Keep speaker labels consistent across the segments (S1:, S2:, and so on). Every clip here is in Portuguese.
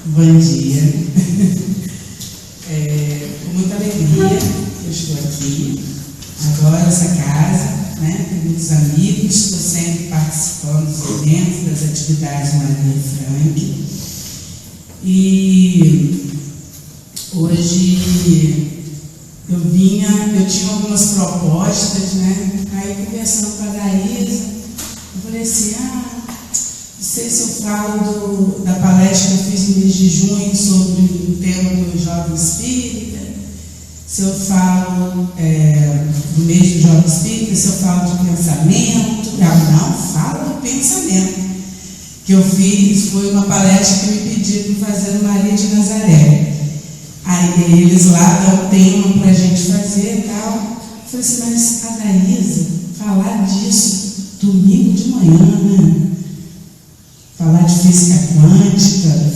S1: Bom dia. Com muita alegria eu estou aqui, agora essa casa, né? Tem muitos amigos, estou sempre participando dos eventos, das atividades Maria Frank. E hoje eu tinha algumas propostas, né? Aí conversando com a Daísa, eu falei assim, não sei se eu falo da palestra que eu fiz no mês de junho sobre o tema do jovem espírita, se eu falo do mês do jovem espírita, se eu falo de pensamento. Não, fala do pensamento. Que eu fiz, foi uma palestra que me pediram para fazer no Maria de Nazaré. Aí eles lá dão tema para a gente fazer e tal. Eu falei assim, mas a Daísa, falar disso domingo de manhã, né? Falar de física quântica,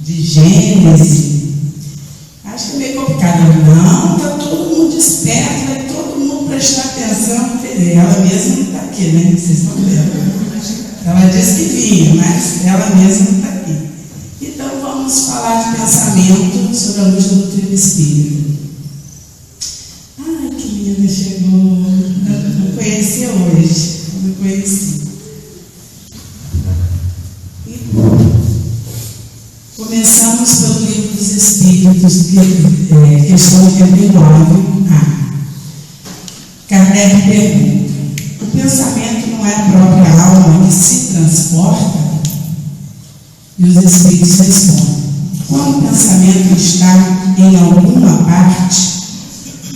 S1: de Gênese, acho que é meio complicado. Não, está todo mundo desperto, vai todo mundo prestar atenção. Ela mesma não está aqui, né? Vocês estão vendo. Ela disse que vinha, mas ela mesma não está aqui. Então vamos falar de pensamento sobre a luz da doutrina espírita. Ai, que linda, chegou. Não conheci hoje, não conheci. Começamos pelo Livro dos Espíritos, questão 89a. Kardec pergunta: o pensamento não é a própria alma que se transporta? E os Espíritos respondem: quando o pensamento está em alguma parte,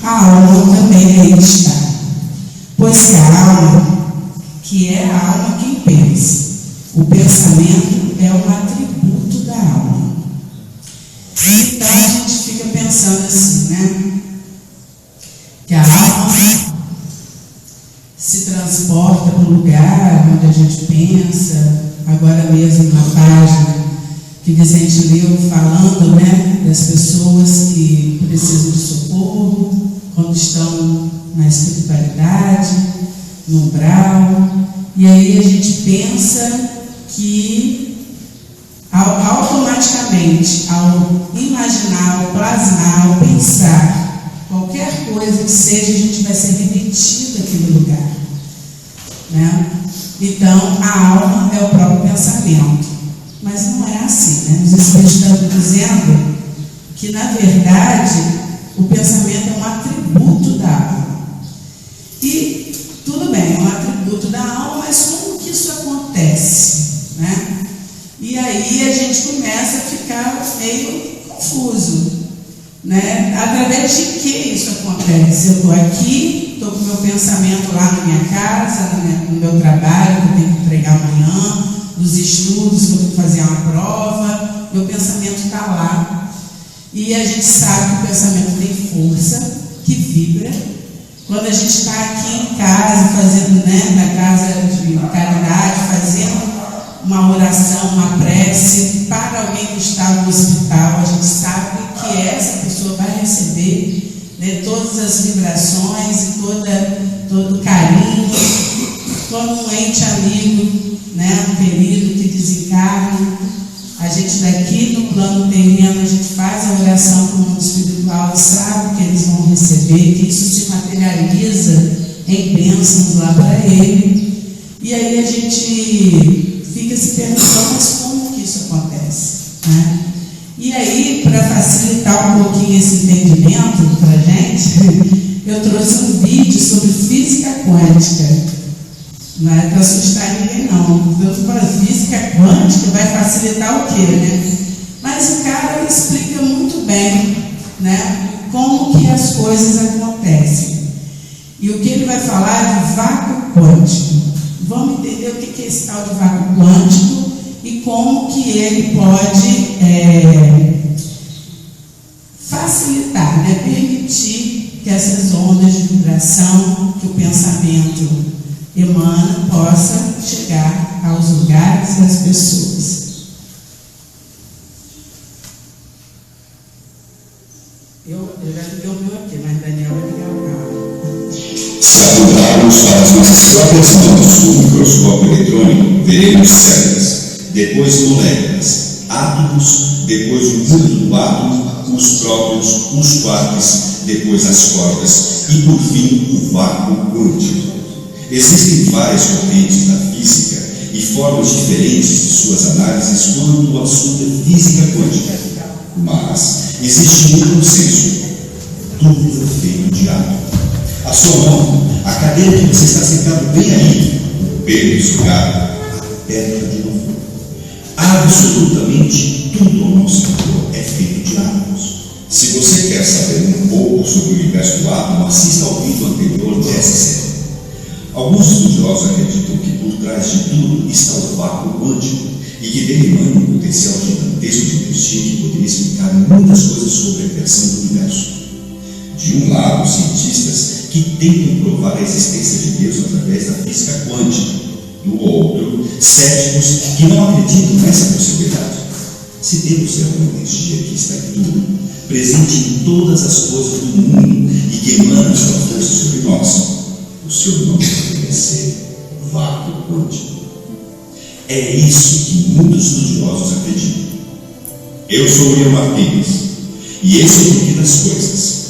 S1: a alma também aí está. Pois se a alma, que é a alma quem pensa, o pensamento é um atributo da alma. Então a gente fica pensando assim, né? Que a alma se transporta para o lugar onde a gente pensa. Agora mesmo uma página que Vicente leu falando, né, das pessoas que precisam de socorro quando estão na espiritualidade, no umbral. E aí a gente pensa que automaticamente, ao imaginar, ao plasmar, ao pensar qualquer coisa que seja, a gente vai ser remetido àquele lugar, né? Então a alma é o próprio pensamento, mas não é assim, né? Os Espíritos estão dizendo que na verdade o pensamento é um atributo da alma. E tudo bem, é um atributo da alma, mas como que isso acontece, né? E aí a gente começa a ficar meio confuso, né? Através de que isso acontece? Eu estou aqui, estou com o meu pensamento lá na minha casa, no meu trabalho, que eu tenho que entregar amanhã, nos estudos, que eu tenho que fazer uma prova, meu pensamento está lá. E a gente sabe que o pensamento tem força, que vibra. Quando a gente está aqui em casa, fazendo, né, na casa de caridade, fazendo uma oração, uma prece para alguém que está no hospital, a gente sabe que essa pessoa vai receber, né, todas as vibrações e todo o carinho. Quando um ente amigo, né, um querido que desencarna, a gente daqui no plano terreno, a gente faz a oração para o mundo espiritual e sabe que eles vão receber, que isso se materializa em bênçãos lá para ele. E aí a gente fica se perguntando, mas como que isso acontece, né? E aí, para facilitar um pouquinho esse entendimento para a gente, eu trouxe um vídeo sobre física quântica. Não é para assustar ninguém, não. Eu falo, física quântica vai facilitar o quê, né? Mas o cara explica muito bem, né, como que as coisas acontecem. E o que ele vai falar é de vácuo quântico. Vamos entender o que é esse tal de vácuo quântico e como que ele pode facilitar, né, permitir que essas ondas de vibração que o pensamento emana possa chegar aos lugares e às pessoas. Eu já liguei o meu aqui, mas Daniel vai ligar o carro.
S2: Está cuidado, os fatos, mas se está pensando no seu microscópio, ele veremos células, depois moléculas, átomos, depois o núcleo do átomo, os prótons, os quarks, depois as cordas e, por fim, o vácuo quântico. Existem várias correntes da física e formas diferentes de suas análises quando o assunto é física quântica, mas existe um consenso: tudo é feito de átomo. A sua mão, a cadeira que você está sentado bem aí, o pelo sugado, aperta de novo. Absolutamente tudo ao nosso redor é feito de átomos. Se você quer saber um pouco sobre o universo do átomo, assista ao vídeo anterior dessa série. Alguns estudiosos acreditam que por trás de tudo está o vácuo quântico e que dele emana um potencial gigantesco de energia que poderia explicar muitas coisas sobre a criação do universo. De um lado, cientistas que tentam provar a existência de Deus através da física quântica. Do outro, céticos que não acreditam nessa possibilidade. Se Deus é uma energia que está em tudo, presente em todas as coisas do mundo e que emana sua força sobre nós, o seu nome deveria ser vácuo quântico. É isso que muitos estudiosos acreditam. Eu sou William Martins e esse é o porquê das coisas.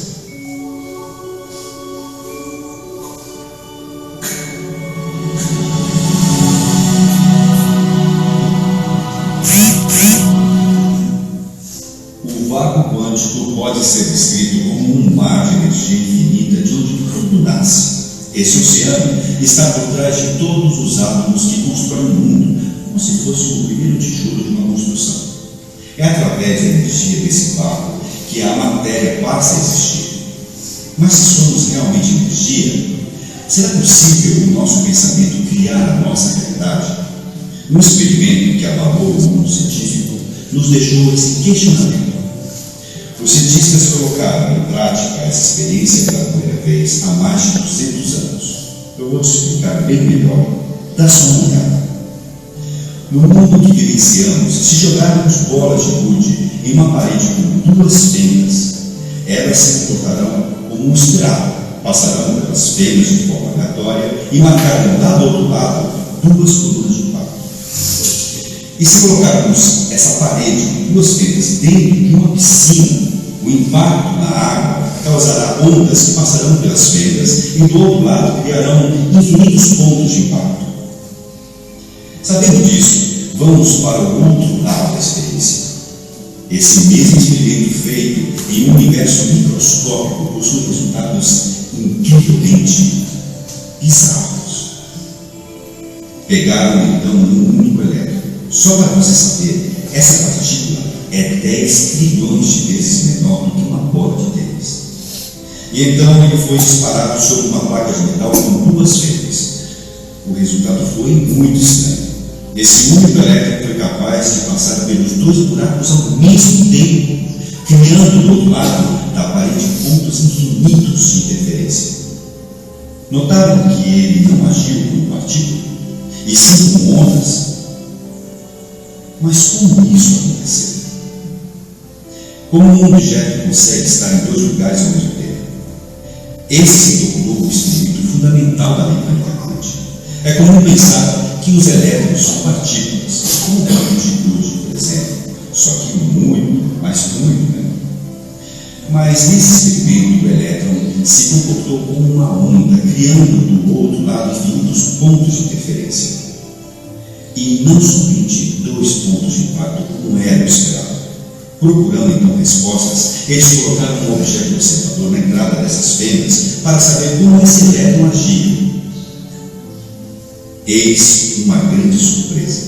S2: Pode ser descrito como um mar de energia infinita de onde tudo nasce. Esse oceano está por trás de todos os átomos que constroem o mundo, como se fosse o primeiro tijolo de uma construção. É através da energia desse vácuo que a matéria passa a existir. Mas se somos realmente energia, será possível o nosso pensamento criar a nossa realidade? Um experimento que abalou o mundo científico nos deixou esse questionamento. Os cientistas colocaram em prática essa experiência pela primeira vez há mais de 200 anos. Eu vou te explicar bem melhor. Dá só uma olhada. No mundo que vivenciamos, se jogarmos bolas de gude em uma parede com duas fendas, elas se comportarão como um espiral, passarão pelas fendas de forma aleatória e marcarão lá do outro lado duas colunas de impacto. E se colocarmos essa parede com duas fendas dentro de uma piscina, o impacto na água causará ondas que passarão pelas fendas e do outro lado criarão infinitos pontos de impacto. Sabendo disso, vamos para o outro lado da experiência. Esse mesmo experimento feito em um universo microscópico possui resultados incrivelmente bizarros. Pegaram então um único elétron. Só para você saber, essa partícula é 10 trilhões de vezes menor do que uma bola de tênis. E então ele foi disparado sobre uma placa de metal com duas fendas. O resultado foi muito estranho. Esse único elétron foi capaz de passar pelos dois buracos ao mesmo tempo, criando do outro lado da parede pontos infinitos de interferência. Notaram que ele não agiu como partícula, e sim como ondas? Mas como isso aconteceu? Como um objeto consegue estar em dois lugares ao mesmo tempo? Esse se tornou o experimento fundamental da mecânica quântica. É comum pensar que os elétrons são partículas, como o barulho de gude, por exemplo, só que muito, mas muito menor. Mas nesse experimento o elétron se comportou como uma onda, criando do outro lado infinitos pontos de interferência. E não somente dois pontos de impacto como era o esperado. Procurando então respostas, eles colocaram um objeto observador na entrada dessas fendas para saber como esse elétron agia. Eis uma grande surpresa.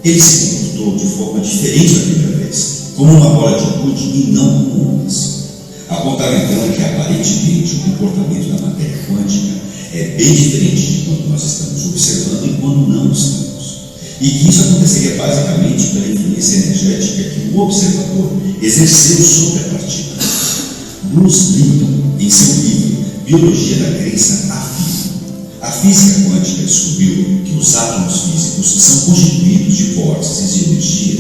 S2: Ele se comportou de forma diferente da primeira vez, como uma bola de gude e não como ondas. Apontaram então que aparentemente o comportamento da matéria quântica é bem diferente de quando nós estamos observando e quando não estamos. E que isso aconteceria basicamente pela influência energética que o observador exerceu sobre a partícula. Bruce Lipton, em seu livro Biologia da Crença, afirma: a física quântica descobriu que os átomos físicos são constituídos de vórtices de energia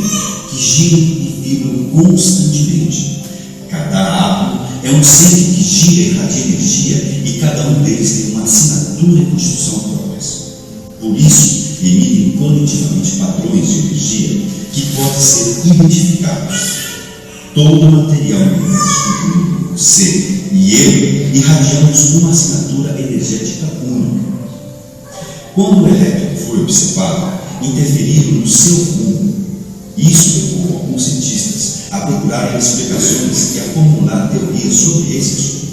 S2: que giram e vibram constantemente. Cada átomo é um centro que gira e irradia energia e cada um deles tem uma assinatura e constituição próprias. Por isso, emite coletivamente padrões de energia que podem ser identificados. Todo o material do universo, incluindo você e eu, irradiamos uma assinatura energética única. Quando o elétron foi observado, interferiram no seu rumo. Isso levou alguns cientistas a procurarem explicações e a formular teorias sobre esse assunto.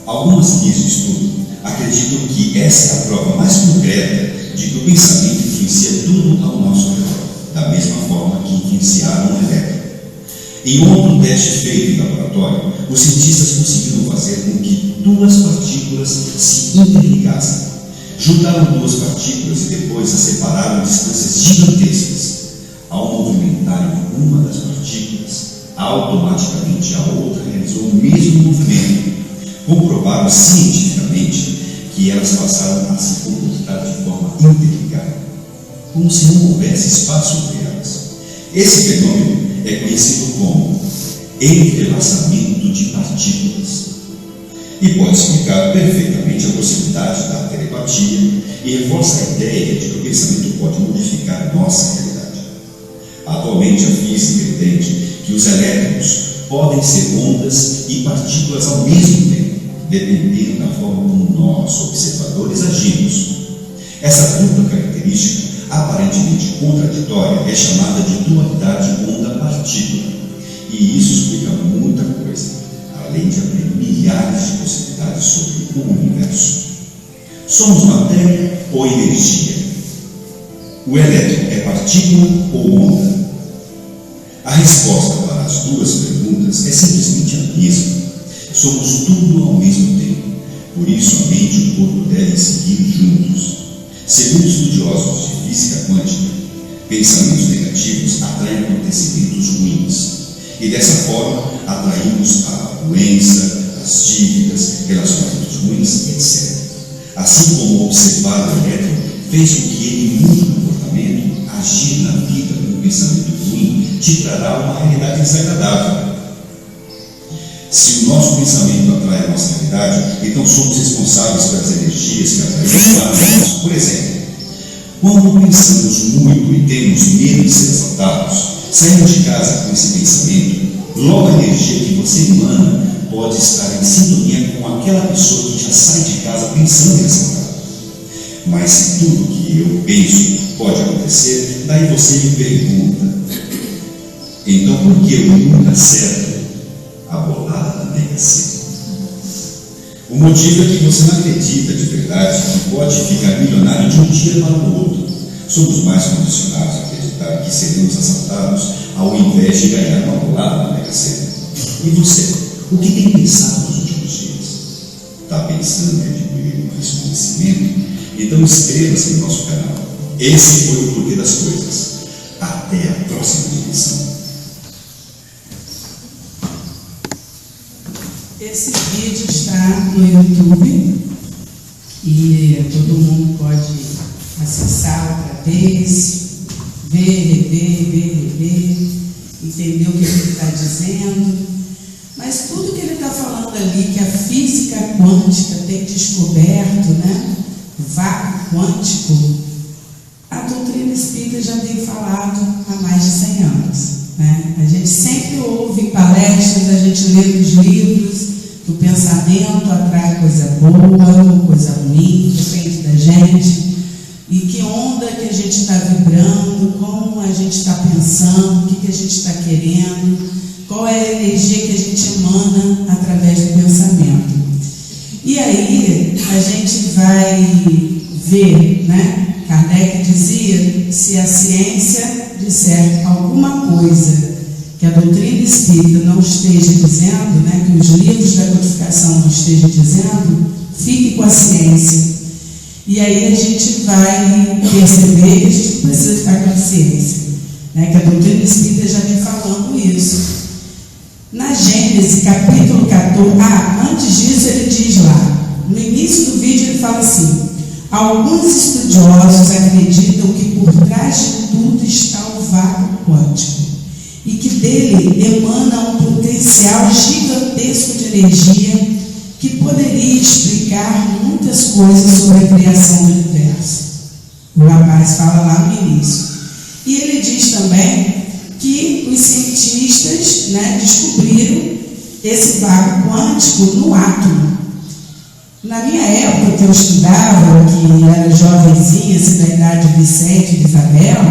S2: Algumas linhas de estudo acreditam que essa é a prova mais concreta de que o pensamento influencia tudo ao nosso redor, da mesma forma que influenciaram o elétron. Em outro teste feito em laboratório, os cientistas conseguiram fazer com que duas partículas se interligassem. Juntaram duas partículas e depois as separaram em distâncias gigantescas. Ao movimentarem uma das partículas, automaticamente a outra realizou o mesmo movimento. Comprovaram cientificamente que elas passaram a se comportar de forma interligada, como se não houvesse espaço entre elas. Esse fenômeno é conhecido como entrelaçamento de partículas e pode explicar perfeitamente a possibilidade da telepatia e reforça a ideia de que o pensamento pode modificar nossa realidade. Atualmente, a física entende que os elétrons podem ser ondas e partículas ao mesmo tempo, dependendo da forma como nós, observadores, agimos. Essa dupla característica, aparentemente contraditória, é chamada de dualidade onda-partícula, e isso explica muita coisa, além de abrir milhares de possibilidades sobre o universo. Somos matéria ou energia? O elétron é partícula ou onda? A resposta para as duas perguntas é simplesmente a mesma. Somos tudo ao mesmo tempo. Por isso, a mente e o corpo devem seguir juntos. Segundo estudiosos de física quântica, pensamentos negativos atraem acontecimentos ruins. E dessa forma, atraímos a doença, as dívidas, relacionamentos ruins, etc. Assim como observar o elétron fez com que ele mude o comportamento, agir na vida com um pensamento ruim te trará uma realidade desagradável. Se o nosso pensamento atrai a nossa realidade, então somos responsáveis pelas energias que atraímos para nós. Por exemplo, quando pensamos muito e temos medo de ser assaltados, saímos de casa com esse pensamento, logo a energia que você emana pode estar em sintonia com aquela pessoa que já sai de casa pensando em assaltar. Mas se tudo que eu penso pode acontecer, daí você me pergunta: então por que eu nunca acerto a bolada da Mega Sena? O motivo é que você não acredita de verdade que pode ficar milionário de um dia para o outro. Somos mais condicionados a acreditar que seremos assaltados ao invés de ganhar uma bolada na Mega Sena. E você, o que tem pensado nos últimos dias? Está pensando em adquirir mais conhecimento? Então inscreva-se no nosso canal. Esse foi o porquê das coisas. Até a próxima edição.
S1: Esse vídeo está no YouTube e todo mundo pode acessar outra vez, ver, entender o que ele está dizendo. Mas tudo que ele está falando ali, que a física quântica tem descoberto, né? Vácuo quântico, a doutrina espírita já tem falado há mais de 100 anos. Né? A gente sempre ouve palestras, a gente lê nos livros que o pensamento atrai coisa boa ou coisa ruim, depende da gente, e que onda que a gente está vibrando, como a gente está pensando, o que a gente está querendo, qual é a energia que a gente emana através do pensamento. E aí a gente vai ver, né? Kardec dizia: se a ciência disser alguma coisa que a doutrina espírita não esteja dizendo, né, que os livros da codificação não estejam dizendo, fique com a ciência. E aí a gente vai perceber que a gente não precisa ficar com a ciência, né, que a doutrina espírita já vem falando isso. Na Gênesis, capítulo 14, antes disso ele diz lá, no início do vídeo ele fala assim: alguns estudiosos acreditam que por trás de tudo está o vácuo quântico e que dele emana um potencial gigantesco de energia que poderia explicar muitas coisas sobre a criação do universo. O rapaz fala lá no início. E ele diz também que os cientistas, né, descobriram esse vácuo quântico no átomo. Na minha época, que eu estudava, que era jovenzinha, assim, da idade de Vicente e de Isabel,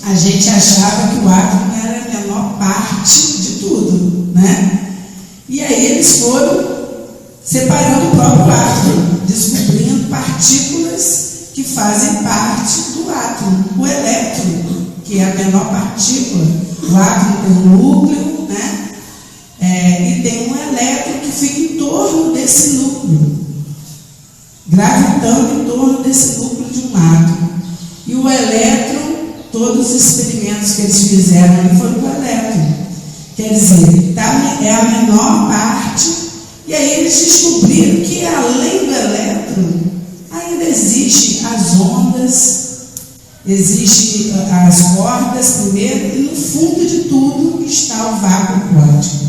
S1: a gente achava que o átomo era a menor parte de tudo, né? E aí eles foram separando o próprio átomo, descobrindo partículas que fazem parte do átomo. O elétron, que é a menor partícula, o átomo tem um núcleo, né? E tem um elétron que fica em torno desse núcleo, gravitando em torno desse núcleo de um átomo. E o elétron, todos os experimentos que eles fizeram ali foram com o elétron. Quer dizer, é a menor parte. E aí eles descobriram que além do elétron, ainda existem as ondas, existem as cordas primeiro, e no fundo de tudo está o vácuo quântico,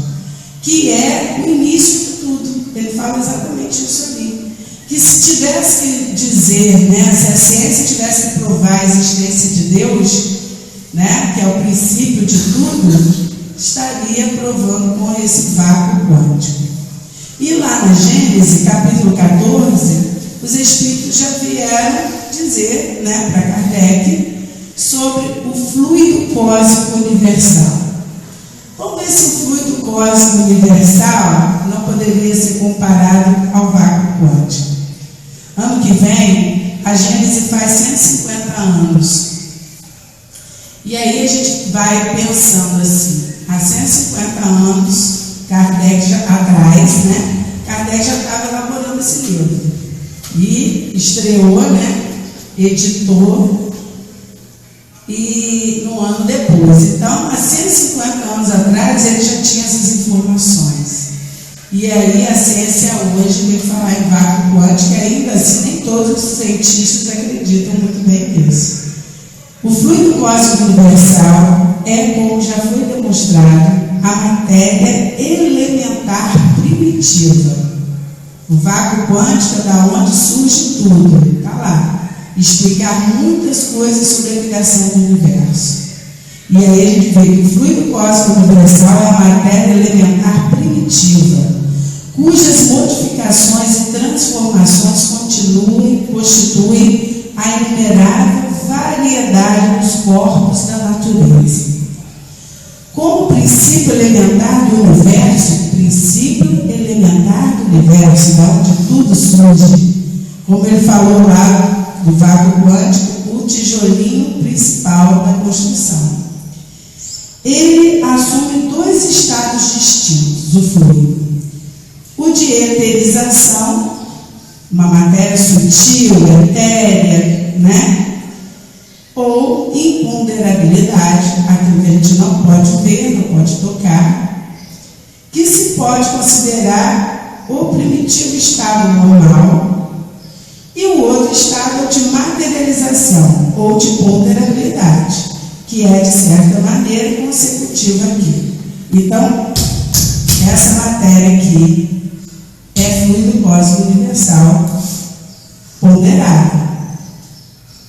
S1: que é o início de tudo. Ele fala exatamente isso ali. Que se tivesse que dizer, né, se a ciência tivesse que provar a existência de Deus, né, que é o princípio de tudo, estaria provando com esse vácuo quântico. E lá na Gênesis, capítulo 14, os Espíritos já vieram dizer, né, para Kardec sobre o fluido cósmico universal. Vamos ver se o fluido cósmico universal não poderia ser comparado ao vácuo quântico. Ano que vem, a Gênesis faz 150 anos. E aí a gente vai pensando assim, há 150 anos, Kardec já atrás, né? Kardec já estava elaborando esse livro. E estreou, né? Editou, e no ano depois. Então, há 150 anos atrás, ele já tinha essas informações. E aí a ciência hoje vem falar em vácuo quântico, e ainda assim nem todos os cientistas acreditam muito bem nisso. O fluido cósmico universal é, como já foi demonstrado, a matéria elementar primitiva. O vácuo quântico é da onde surge tudo. Está lá. Explicar muitas coisas sobre a criação do universo. E aí a gente vê que o fluido cósmico universal é a matéria elementar primitiva, cujas modificações e transformações constituem a inumerável variedade dos corpos da natureza. Como princípio elementar do universo, da onde tudo surge, como ele falou lá do vácuo quântico, o tijolinho principal da construção. Ele assume dois estados distintos, o fluido. O de eterização, uma matéria sutil, etérea, né? Ou imponderabilidade, aquilo que a gente não pode ver, não pode tocar, que se pode considerar o primitivo estado normal, e o outro estado de materialização, ou de ponderabilidade, que é, de certa maneira, consecutiva aqui. Então, essa matéria aqui é fluido cósmico universal ponderável.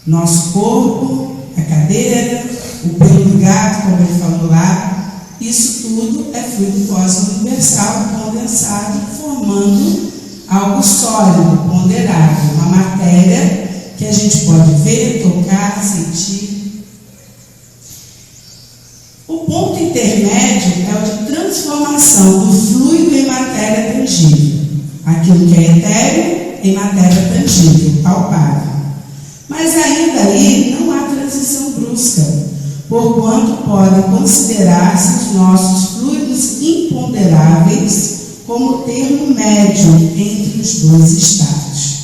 S1: Nosso corpo, a cadeira, o pelo do gato, como ele falou lá, isso tudo é fluido cósmico universal condensado, formando algo sólido, ponderável, uma matéria que a gente pode ver, tocar, sentir. O ponto intermédio é o de transformação do fluido em matéria tangível, aquilo que é etéreo em matéria tangível, palpável. Mas ainda aí não há transição brusca, porquanto podem considerar-se os nossos fluidos imponderáveis como termo médio entre os dois estados.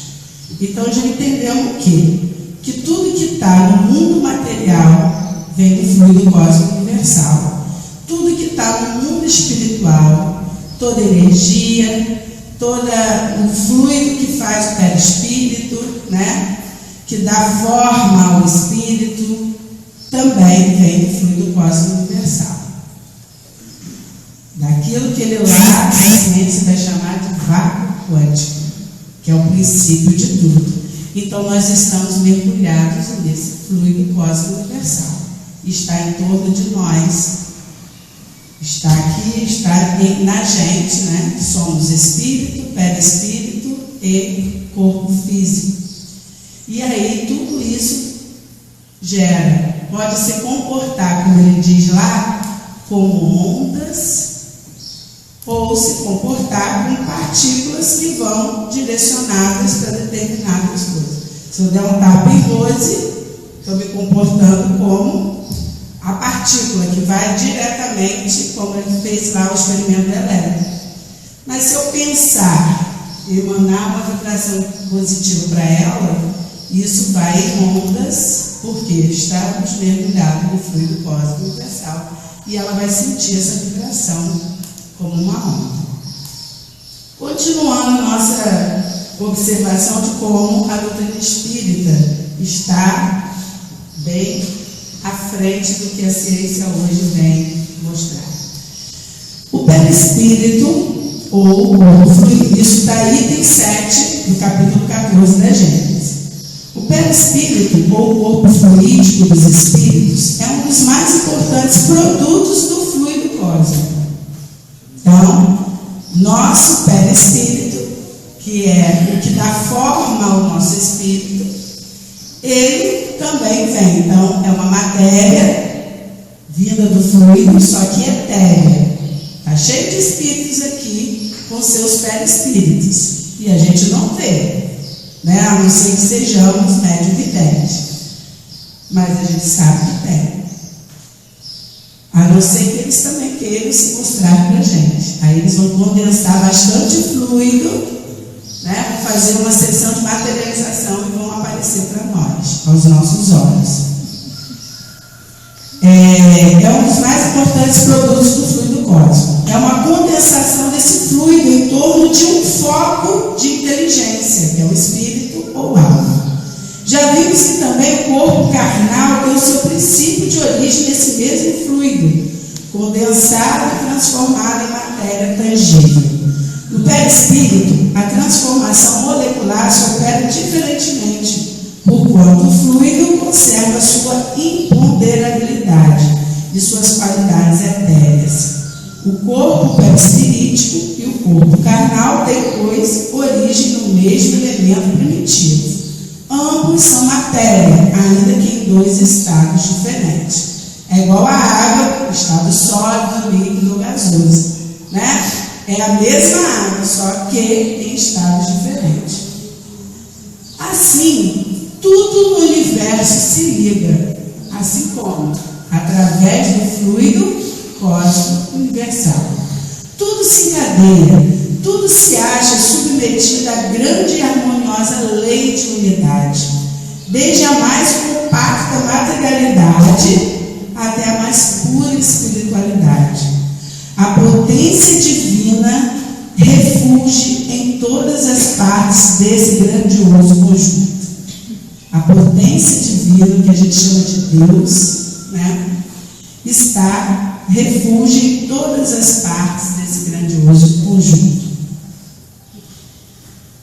S1: Então já entendemos o quê? Que tudo que está no mundo material vem do fluido cósmico universal. Tudo que está no mundo espiritual, toda energia, todo o fluido que faz o perispírito, né? Que dá forma ao espírito, também vem do fluido cósmico universal. Daquilo que ele lá, a ciência vai chamar de vácuo quântico, que é o princípio de tudo. Então nós estamos mergulhados nesse fluido cósmico universal. Está em torno de nós. Está aqui, está na gente, né? Somos espírito, perispírito e corpo físico. E aí tudo isso pode se comportar, como ele diz lá, como ondas, ou se comportar como partículas que vão direcionadas para determinadas coisas. Se eu der um tapa em Rose, estou me comportando como a partícula que vai diretamente, como ele fez lá o experimento elétrico. Mas se eu pensar e emanar uma vibração positiva para ela, isso vai em ondas, porque estamos mergulhados no fluido cósmico universal, e ela vai sentir essa vibração como uma onda. Continuando nossa observação de como a doutrina espírita está bem à frente do que a ciência hoje vem mostrar. O perispírito, ou o fluido, isso está item 7 do capítulo 14 da Gênesis. O perispírito, ou o corpo fluídico dos espíritos, é um dos mais importantes produtos do fluido cósmico. Então, nosso perispírito, que é o que dá forma ao nosso espírito, ele também vem. Então, é uma matéria vinda do fluido, só que etérea. Está cheio de espíritos aqui com seus perispíritos. E a gente não vê, né? A não ser que sejamos médio-videntes. Mas a gente sabe que tem. A não ser que eles também queiram se mostrar para a gente. Aí eles vão condensar bastante fluido, né? Vão fazer uma sessão de materialização e vão aparecer para nós, aos nossos olhos. É um dos mais importantes produtos do fluido cósmico. É uma condensação desse fluido em torno de um foco de inteligência, que é o espírito ou alma. Já vimos que também o corpo carnal tem o seu princípio de origem nesse mesmo fluido, condensado e transformado em matéria tangível. No perispírito, a transformação molecular se opera diferentemente, porquanto o fluido conserva sua imponderabilidade e suas qualidades etéreas. O corpo perispirítico e o corpo carnal têm, pois, origem no mesmo elemento primitivo. Ambos são matéria, ainda que em dois estados diferentes. É igual a água, estado sólido, líquido ou gasoso, né? É a mesma água, só que em estados diferentes. Assim, tudo no universo se liga, assim como através do fluido cósmico universal. Tudo se encadeia, tudo se acha submetido à grande e harmoniosa lei de unidade, desde a mais compacta materialidade até a mais pura espiritualidade. A potência divina refugia em todas as partes desse grandioso conjunto. A potência divina, que a gente chama de Deus, né, refugia em todas as partes desse grandioso conjunto.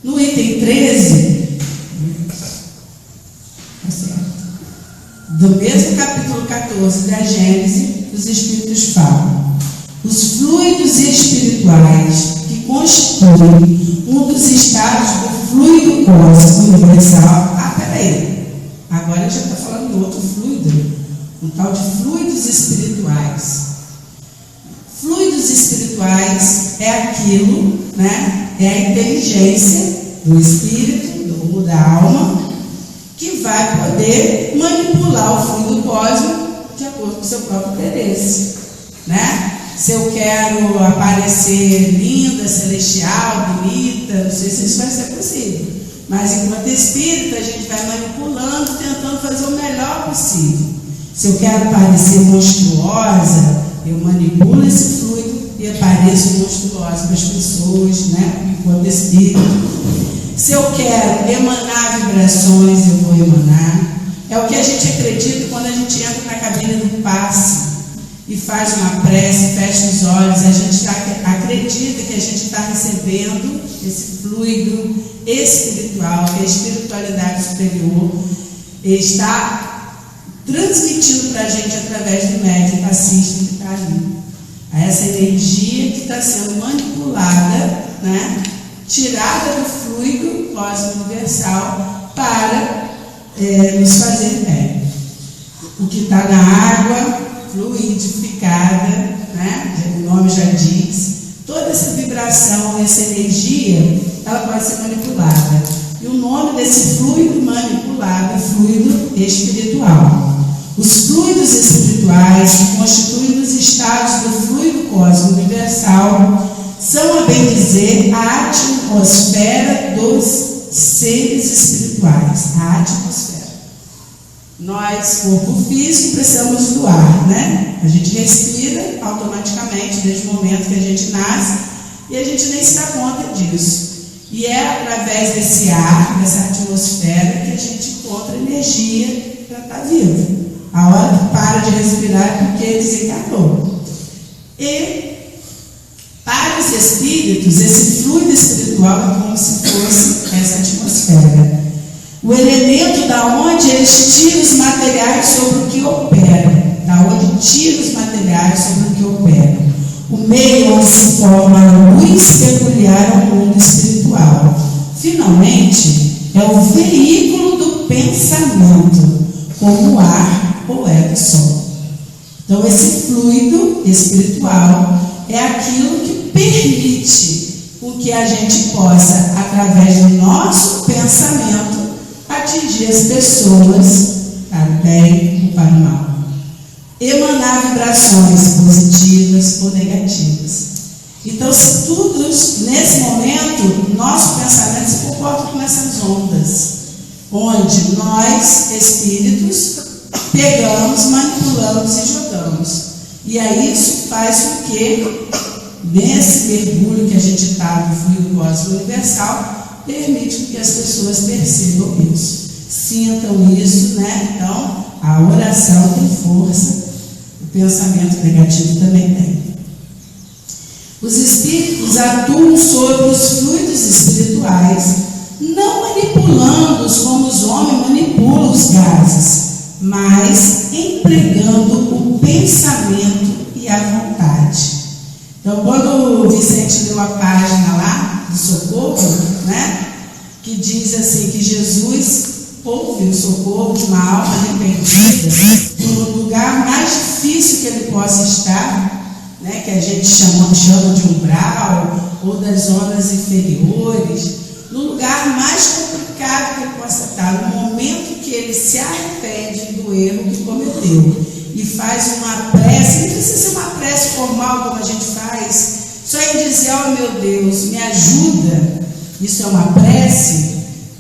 S1: No item 13, do mesmo capítulo 14 da Gênesis, os Espíritos falam: os fluidos espirituais que constituem um dos estados do fluido cósmico universal. Peraí, agora já está falando de outro fluido, um tal de fluidos espirituais. Fluidos espirituais é aquilo, né? É a inteligência do espírito, do rumo da alma, que vai poder manipular o fluido cósmico de acordo com o seu próprio interesse, né? Se eu quero aparecer linda, celestial, bonita, não sei se isso vai ser possível, mas enquanto espírito a gente vai manipulando, tentando fazer o melhor possível. Se eu quero parecer monstruosa, eu manipulo esse fluido e apareço monstruosa para as pessoas, né? Enquanto espírito. Se eu quero emanar vibrações, eu vou emanar. É o que a gente acredita quando a gente entra na cabine do passe e faz uma prece, fecha os olhos, a gente acredita que a gente está recebendo esse fluido espiritual, que a espiritualidade superior está transmitindo para a gente através do médium passista que está ali. Essa energia que está sendo manipulada, né, tirada do fluido cósmico universal para nos fazer bem. O que está na água fluidificada, né, o nome já diz, toda essa vibração, essa energia, ela pode ser manipulada. E o nome desse fluido manipulado é fluido espiritual. Os fluidos espirituais, que constituem os estados do fluido cósmico universal, são, a bem dizer, a atmosfera dos seres espirituais. A atmosfera. Nós, corpo físico, precisamos do ar, né? A gente respira automaticamente desde o momento que a gente nasce e a gente nem se dá conta disso. E é através desse ar, dessa atmosfera, que a gente encontra energia para estar vivo. A hora que para de respirar é porque desencarnou. E para os espíritos, esse fluido espiritual é como se fosse essa atmosfera. O elemento da onde eles tiram os materiais sobre o que opera. Da onde tira os materiais sobre o que opera. O meio onde se forma a luz peculiar ao mundo espiritual. Finalmente, é o veículo do pensamento, como o ar ou é do sol. Então, esse fluido espiritual é aquilo que permite com que a gente possa, através do nosso pensamento, atingir as pessoas para o bem ou para o mal. Emanar vibrações positivas ou negativas. Então, se todos, nesse momento, nosso pensamento se comporta como essas ondas, onde nós, espíritos, pegamos, manipulamos e jogamos. E aí isso faz com que, nesse mergulho que a gente está no fluido cósmico universal, permite que as pessoas percebam isso, sintam isso, né? Então, a oração tem força, o pensamento negativo também tem. Os espíritos atuam sobre os fluidos espirituais, não manipulando-os como os homens manipulam os gases, mas empregando o pensamento e a vontade. Então, quando o Vicente leu a página lá do socorro, né, que diz assim que Jesus ouve o socorro de uma alma arrependida no lugar mais difícil que ele possa estar, né, que a gente chama de umbral ou das zonas inferiores, no lugar mais complicado que ele possa estar, no momento que ele se arrepende do erro que cometeu e faz uma prece, não precisa ser uma prece formal como a gente faz, só em dizer, oh meu Deus, me ajuda, isso é uma prece,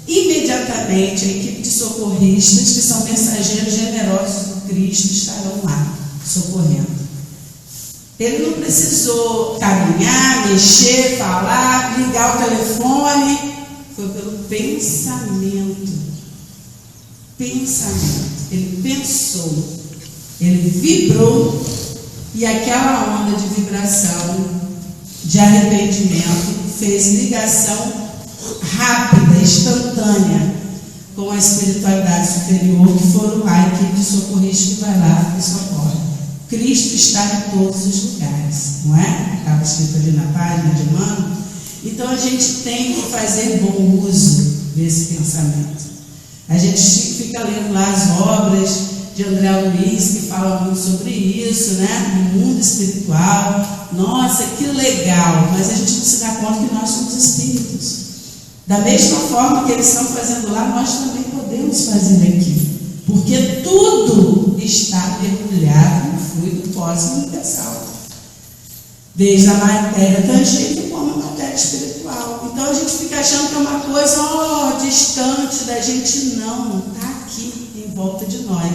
S1: imediatamente a equipe de socorristas, que são mensageiros generosos do Cristo, estarão lá, socorrendo. Ele não precisou caminhar, mexer, falar, ligar o telefone, foi pelo pensamento. Ele pensou, ele vibrou e aquela onda de vibração, de arrependimento, fez ligação rápida, instantânea com a espiritualidade superior, que foram lá, a equipe de socorristas que vai lá e socorre. Cristo está em todos os lugares, não é? Estava escrito ali na página de Emmanuel. Então a gente tem que fazer bom uso desse pensamento. A gente fica lendo lá as obras de André Luiz, que falam muito sobre isso, né? No mundo espiritual. Nossa, que legal! Mas a gente não se dá conta que nós somos espíritos. Da mesma forma que eles estão fazendo lá, nós também podemos fazer aqui. Porque tudo está mergulhado no fluido cósmico universal. Desde a matéria tangível como a matéria espiritual. Então a gente fica achando que é uma coisa distante da gente. Não, está aqui, em volta de nós.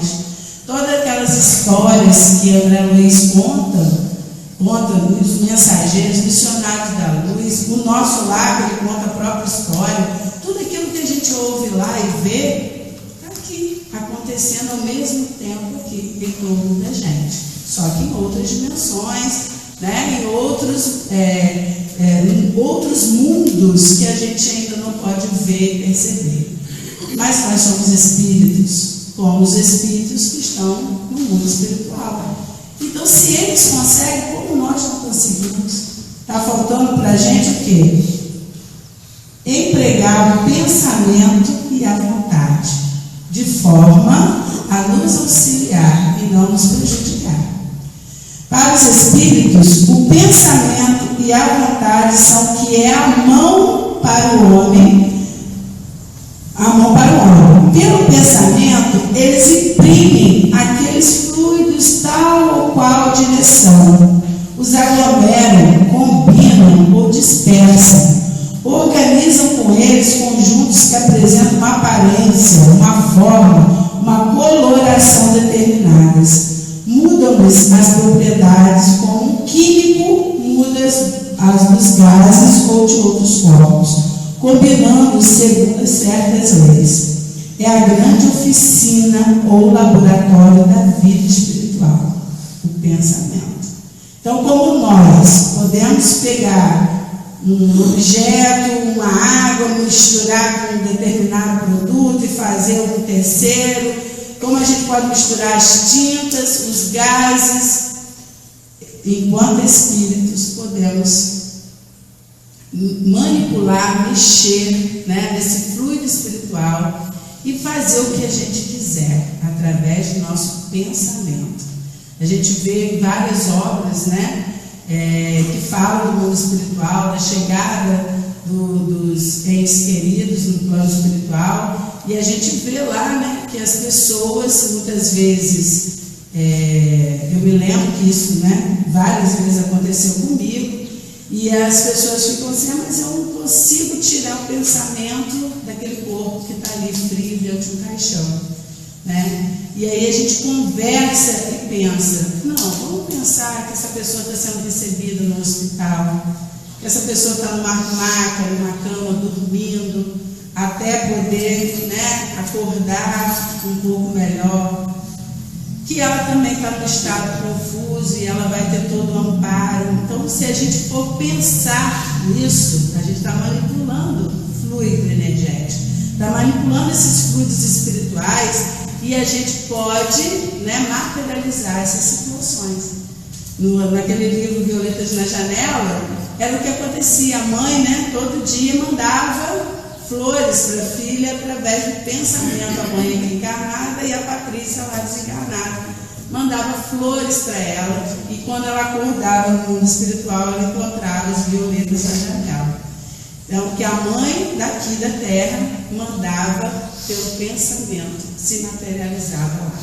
S1: Todas aquelas histórias que André Luiz conta os mensageiros, missionários da luz, o nosso lar, ele conta a própria história, tudo aquilo que a gente ouve lá e vê, está aqui, acontecendo ao mesmo tempo aqui, em torno da gente. só que em outras dimensões, né? Em outros mundos que a gente ainda não pode ver e perceber. Mas nós somos espíritos, como os espíritos que estão no mundo espiritual. Então, se eles conseguem, como nós não conseguimos? Está faltando para a gente o quê? Empregar o pensamento e a vontade, de forma a nos auxiliar e não nos prejudicar. Para os espíritos, o pensamento e a vontade são o que é a mão para o homem. Pelo pensamento, eles imprimem aqueles fluidos tal ou qual direção, os aglomeram, combinam ou dispersam, organizam com eles conjuntos que apresentam uma aparência, uma forma, uma coloração determinadas. Mudam-lhes as propriedades como um químico muda as dos gases ou de outros corpos, combinando segundo certas leis. É a grande oficina ou laboratório da vida espiritual, o pensamento. Então, como nós podemos pegar um objeto, uma água, misturar com um determinado produto e fazer um terceiro, como a gente pode misturar as tintas, os gases, enquanto espíritos podemos manipular, mexer, né, nesse fluido espiritual e fazer o que a gente quiser através do nosso pensamento. A gente vê várias obras, né, que falam do mundo espiritual, da chegada dos entes queridos no plano espiritual, e a gente vê lá, né, que as pessoas muitas vezes, eu me lembro que isso, né, várias vezes aconteceu comigo, e as pessoas ficam assim, mas eu não consigo tirar o pensamento daquele corpo que está ali frio dentro de um caixão, né? E aí a gente conversa e pensa, não, vamos pensar que essa pessoa está sendo recebida no hospital, que essa pessoa está numa maca, numa cama, dormindo, até poder, né, acordar um pouco melhor, que ela também está no estado confuso e ela vai ter todo o amparo. Então, se a gente for pensar nisso, a gente está manipulando o fluido energético, está manipulando esses fluidos espirituais, e a gente pode, né, materializar essas situações. Naquele livro Violetas na Janela, era o que acontecia. A mãe, né, todo dia mandava flores para a filha através do pensamento. A mãe aqui encarnada e a Patrícia lá desencarnada. Mandava flores para ela, e quando ela acordava no mundo espiritual, ela encontrava as violetas na janela. Então, que a mãe daqui da Terra mandava pelo pensamento, se materializava lá.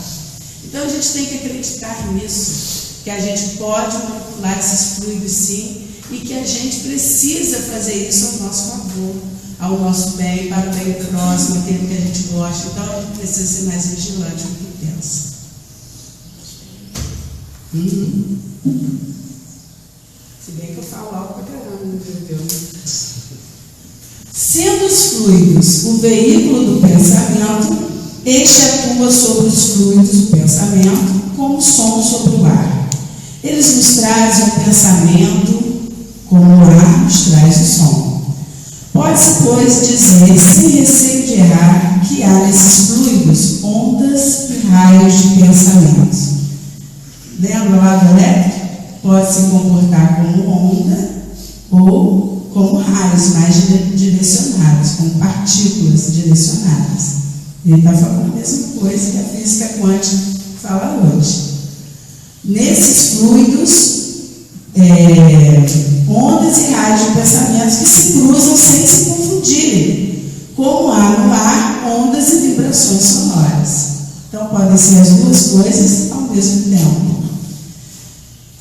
S1: Então, a gente tem que acreditar nisso, que a gente pode manipular esses fluidos sim, e que a gente precisa fazer isso ao nosso favor, ao nosso bem, para o bem próximo, aquele que a gente gosta. Então, a gente precisa ser mais vigilante no que pensa. Se bem que eu falo algo pra caramba, entendeu? Sendo os fluidos o veículo do pensamento, este atua sobre os fluidos do pensamento como som sobre o ar. Eles nos trazem o pensamento, como o ar nos traz o som. Pode-se, pois, dizer, sem receio de errar, que há nesses fluidos ondas e raios de pensamento. Lembra lá do elétrico? Pode se comportar como onda ou como raios mais direcionados, como partículas direcionadas. Ele está falando a mesma coisa que a física quântica fala hoje. Nesses fluidos, ondas e raios de pensamentos que se cruzam sem se confundirem, como há no ar ondas e vibrações sonoras. Então, podem ser as duas coisas ao mesmo tempo.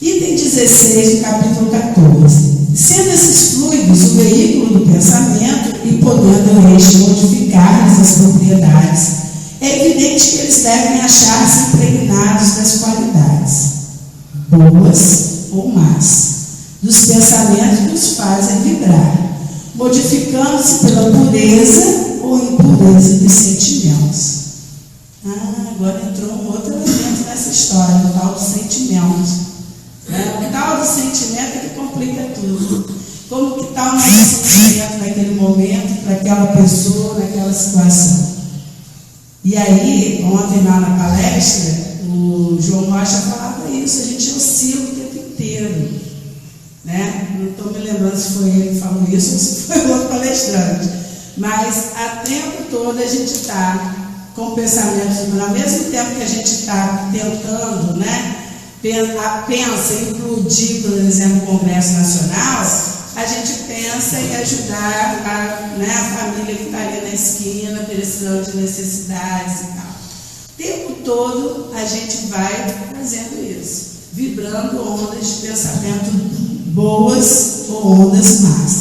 S1: Item 16 do capítulo 14. Sendo esses fluidos o veículo do pensamento e podendo este modificar essas propriedades, é evidente que eles devem achar-se impregnados das qualidades, boas ou más, dos pensamentos que os fazem vibrar, modificando-se pela pureza ou impureza dos sentimentos. Agora entrou um outro elemento nessa história, o tal do sentimento. O tal do sentimento é que complica tudo. Como que está o nosso sentimento naquele momento, para aquela pessoa, naquela situação. E aí, ontem lá na palestra, o João Rocha falava isso, a gente oscila o tempo inteiro. Não estou me lembrando se foi ele que falou isso ou se foi outro palestrante. Mas, a tempo todo, a gente está com pensamentos, ao mesmo tempo que a gente está tentando, pensa em implodir, por exemplo, o Congresso Nacional, a gente pensa em ajudar a família que está ali na esquina, precisando de necessidades e tal. O tempo todo a gente vai fazendo isso, vibrando ondas de pensamento boas ou ondas más.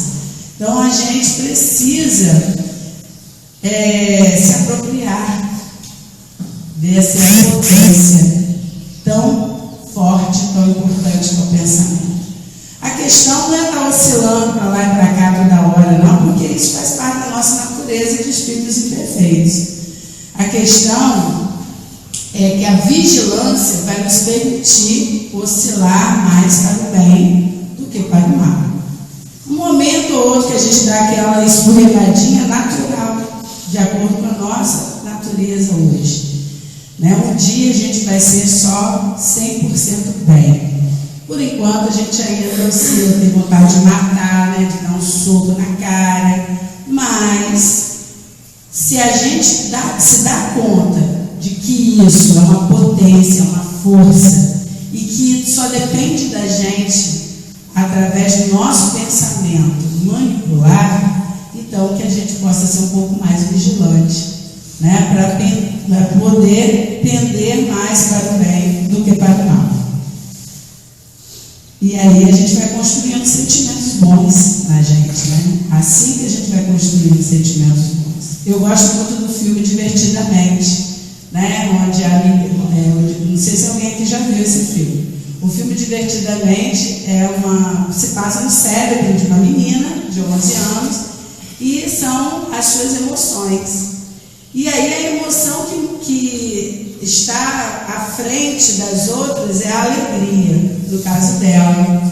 S1: Então a gente precisa se apropriar dessa potência tão forte, tão importante que é o pensamento. A questão não é estar oscilando para lá e para cá toda hora, não, porque isso faz parte da nossa natureza de espíritos imperfeitos. A questão é que a vigilância vai nos permitir oscilar mais para o bem do que para o mal. Um momento ou outro que a gente dá aquela escorregadinha natural, de acordo com a nossa natureza hoje. Um dia a gente vai ser só 100% bem. Por enquanto a gente ainda oscila, tem vontade de matar, de dar um soco na cara. Mas se a gente se dá conta de que isso é uma potência, uma força, e que só depende da gente, através do nosso pensamento, manipular, então que a gente possa ser um pouco mais vigilante, para poder tender mais para o bem do que para o mal. E aí a gente vai construindo sentimentos bons na gente, Assim que a gente vai construindo sentimentos bons. Eu gosto muito do filme Divertidamente, onde não sei se alguém aqui já viu esse filme. O filme Divertidamente se passa no cérebro de uma menina de 11 anos e são as suas emoções. E aí a emoção que está à frente das outras é a alegria, no caso dela,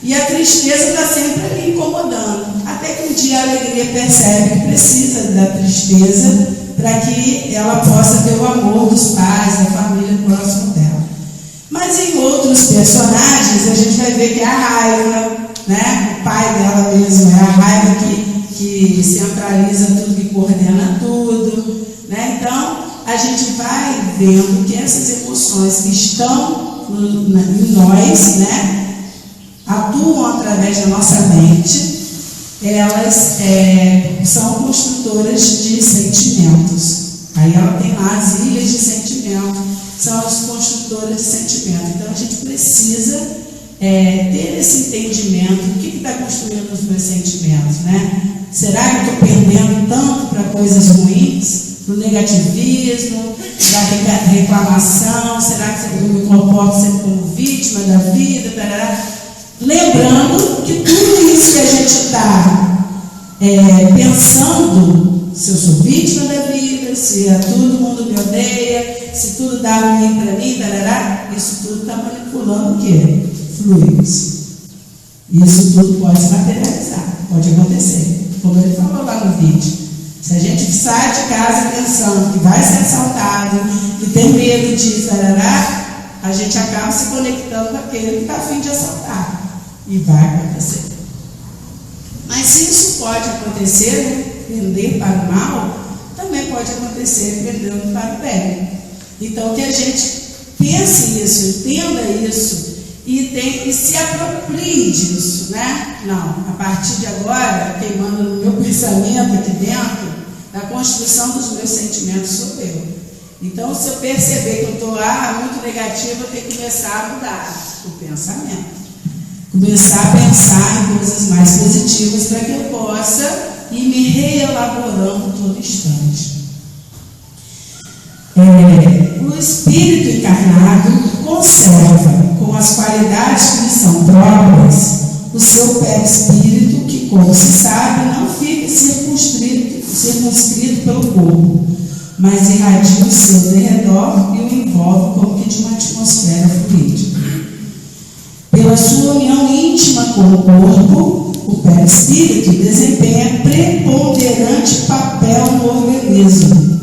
S1: E a tristeza está sempre ali incomodando, até que um dia a alegria percebe que precisa da tristeza para que ela possa ter o amor dos pais, da família próximo dela. Mas em outros personagens a gente vai ver que é a raiva, o pai dela mesmo, é a raiva que centraliza tudo, que coordena tudo, Então a gente vai vendo que essas emoções que estão em nós, atuam através da nossa mente, elas são construtoras de sentimentos. Aí ela tem lá as ilhas de sentimento, são as construtoras de sentimento. Então a gente precisa ter esse entendimento do que está construindo os meus sentimentos, Será que eu estou pendendo tanto para coisas ruins, no negativismo, da reclamação? Será que eu me comporto sempre como vítima da vida? Tarará? Lembrando que tudo isso que a gente está pensando, se eu sou vítima da vida, se todo mundo me odeia, se tudo dá ruim para mim, tarará, isso tudo está manipulando o quê? Fluidos. Isso tudo pode se materializar, pode acontecer. Como ele falou lá no vídeo, se a gente sai de casa pensando que vai ser assaltado, que tem medo disso, a gente acaba se conectando com aquele que está a fim de assaltar. E vai acontecer. Mas se isso pode acontecer, pender para o mal, também pode acontecer pendendo para o bem. Então que a gente pense isso, entenda isso, e se aproprie disso, Não, a partir de agora, quem manda no meu pensamento aqui dentro, da construção dos meus sentimentos sou eu. Então, se eu perceber que eu estou muito negativo, eu tenho que começar a mudar o pensamento. Começar a pensar em coisas mais positivas para que eu possa ir me reelaborando todo instante. O espírito encarnado conserva, com as qualidades que lhe são próprias, o seu perispírito, que, como se sabe, não fica circunscrito pelo corpo, mas irradia o seu derredor e o envolve como que de uma atmosfera fluídica. Pela sua união íntima com o corpo, o perispírito desempenha preponderante papel no organismo.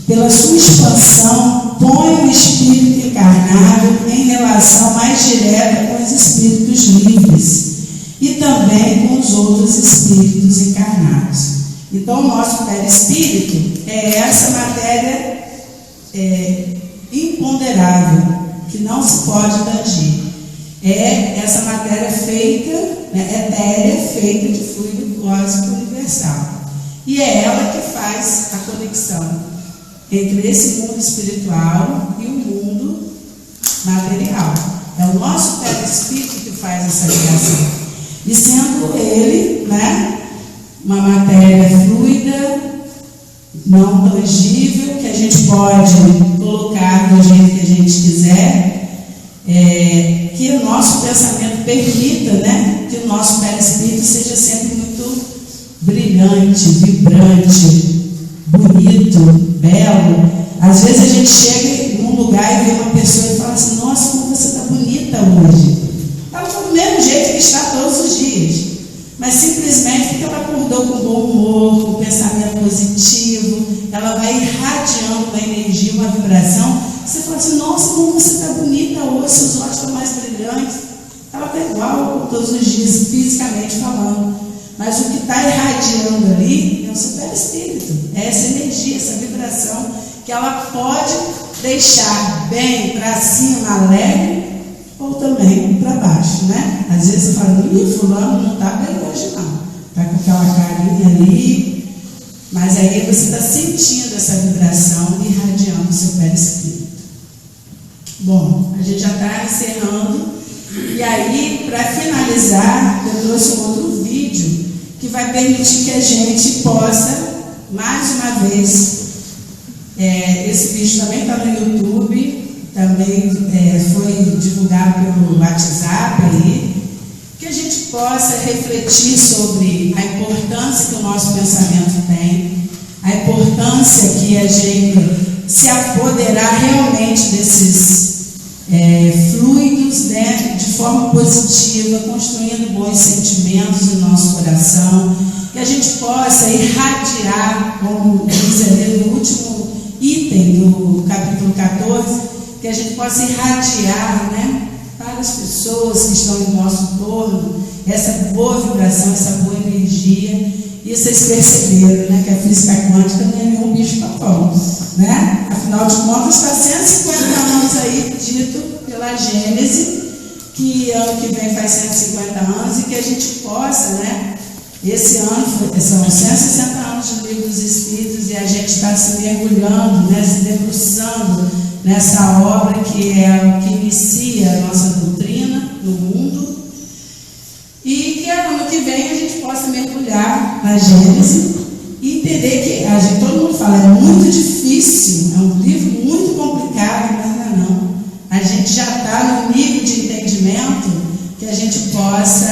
S1: Pela sua expansão, põe o espírito encarnado em relação mais direta com os espíritos livres e também com os outros espíritos encarnados. Então, o nosso perispírito é essa matéria imponderável, que não se pode tangir. É essa matéria feita, etérea, feita de fluido cósmico universal. E é ela que faz a conexão entre esse mundo espiritual e o mundo material. É o nosso perispírito que faz essa ligação. E sendo ele, uma matéria fluida, não tangível, que a gente pode colocar do jeito que a gente quiser, que o nosso pensamento permita, que o nosso perispírito seja sempre muito brilhante, vibrante, bonito, belo. Às vezes a gente chega num lugar e vê uma pessoa e fala assim: nossa, como você está bonita hoje. Ela está do mesmo jeito que está todos os dias, mas simplesmente porque ela acordou com bom humor, com pensamento positivo, ela vai irradiando uma energia, uma vibração. Você fala assim: nossa, como você está bonita hoje, seus olhos estão mais brilhantes. Ela está igual todos os dias, fisicamente falando. Mas o que está irradiando ali é o seu perispírito, é essa energia, essa vibração, que ela pode deixar bem para cima, alegre, ou também para baixo, Às vezes você fala: fulano não está bem hoje não, está com aquela carinha ali, mas aí você está sentindo essa vibração irradiando o seu perispírito. Bom, a gente já está encerrando, e aí, para finalizar, eu trouxe um outro vídeo que vai permitir que a gente possa, mais uma vez, esse vídeo também está no YouTube, também foi divulgado pelo WhatsApp aí, que a gente possa refletir sobre a importância que o nosso pensamento tem, a importância que a gente se apoderar realmente desses fluidos, de forma positiva, construindo bons sentimentos no nosso coração, que a gente possa irradiar, como diz ali no último item do capítulo 14, que a gente possa irradiar, para as pessoas que estão em nosso entorno, essa boa vibração, essa boa energia. E vocês perceberam, que a física quântica não é nenhum bicho-papão, Afinal de contas, está 150 anos aí dito pela Gênese, que ano que vem faz 150 anos, e que a gente possa, esse ano são 160 anos de Livro dos Espíritos, e a gente está se mergulhando, se debruçando nessa obra que é o que inicia a nossa doutrina no mundo, e que ano que vem a gente possa mergulhar na Gênese e entender que todo mundo fala, é muito difícil, é um livro muito complicado, mas não. A gente já está no nível de entendimento que a gente possa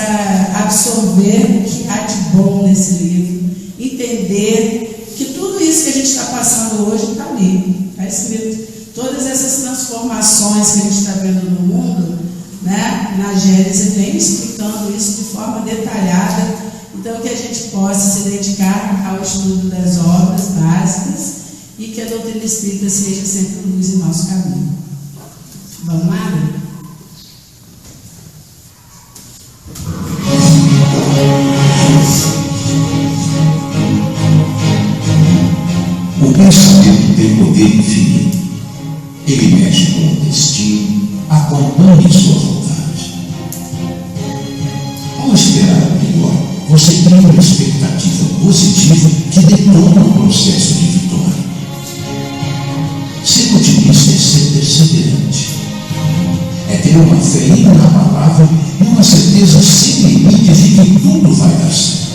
S1: absorver o que há de bom nesse livro, entender que tudo isso que a gente está passando hoje está ali, está escrito. Todas essas transformações que a gente está vendo no mundo, na Gênese, vem explicando isso de forma detalhada. Então, que a gente possa se dedicar ao estudo das obras básicas e que a doutrina espírita seja sempre luz em nosso caminho. Vamos lá?
S2: O pensamento tem poder infinito. Ele mexe com o destino, acompanha sua vontade. Ao esperar o melhor, você cria uma expectativa positiva que detona o processo de vitória. Ser otimista é ser perseverante. É ter uma fé inabalável e uma certeza sem limites de que tudo vai dar certo.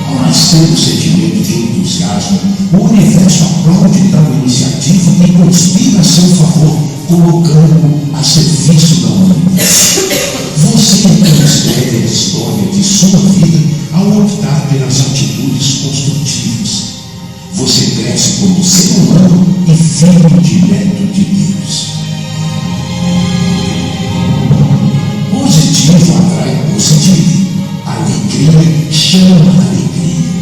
S2: Ao nascer o sentimento de entusiasmo, o universo aplaude tal iniciativa e conspira a seu favor, colocando-o a serviço da humanidade. Você então escreve a história de sua vida ao optar pelas atitudes construtivas.
S3: como ser humano e filho direto de Deus. Positivo atrai positivo. Alegria chama alegria.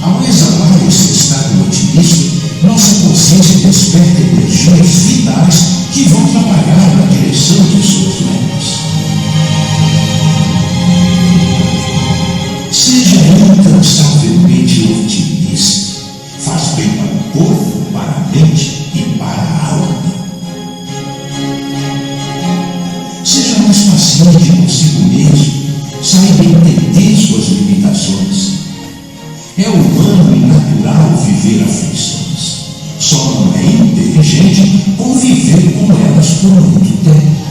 S3: Ao exalar esse estado otimista, nossa consciência desperta energias vitais que vão trabalhar na direção de suas metas. Seja incansavelmente otimista. Faz bem para o corpo, para a mente e para a alma. Seja mais paciente consigo mesmo. Saiba entender suas limitações. É humano e natural viver aflições. Só não é inteligente conviver com elas por muito tempo.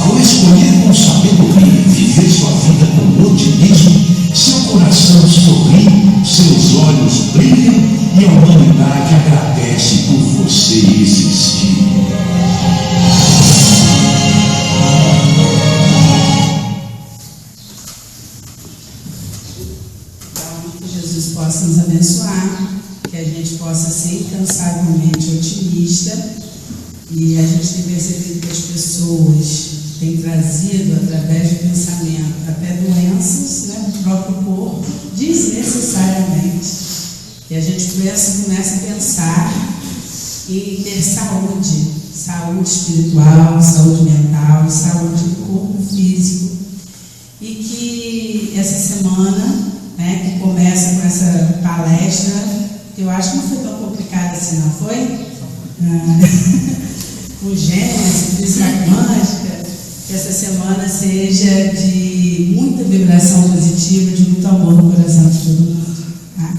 S3: Ao escolher com sabedoria viver sua vida com otimismo, seu coração sorri, seus olhos brilham e a humanidade agradece por você existir.
S1: Possa nos abençoar, que a gente possa ser incansavelmente otimista, e a gente tem percebido que as pessoas têm trazido, através do pensamento, até doenças, né, do próprio corpo, desnecessariamente. E a gente começa a pensar em ter saúde espiritual, saúde mental, saúde do corpo físico, e que essa semana, que começa com essa palestra, que eu acho que não foi tão complicada assim, não foi? Com Gênesis, física quântica, que essa semana seja de muita vibração positiva, de muito amor no coração de todo mundo. Tá?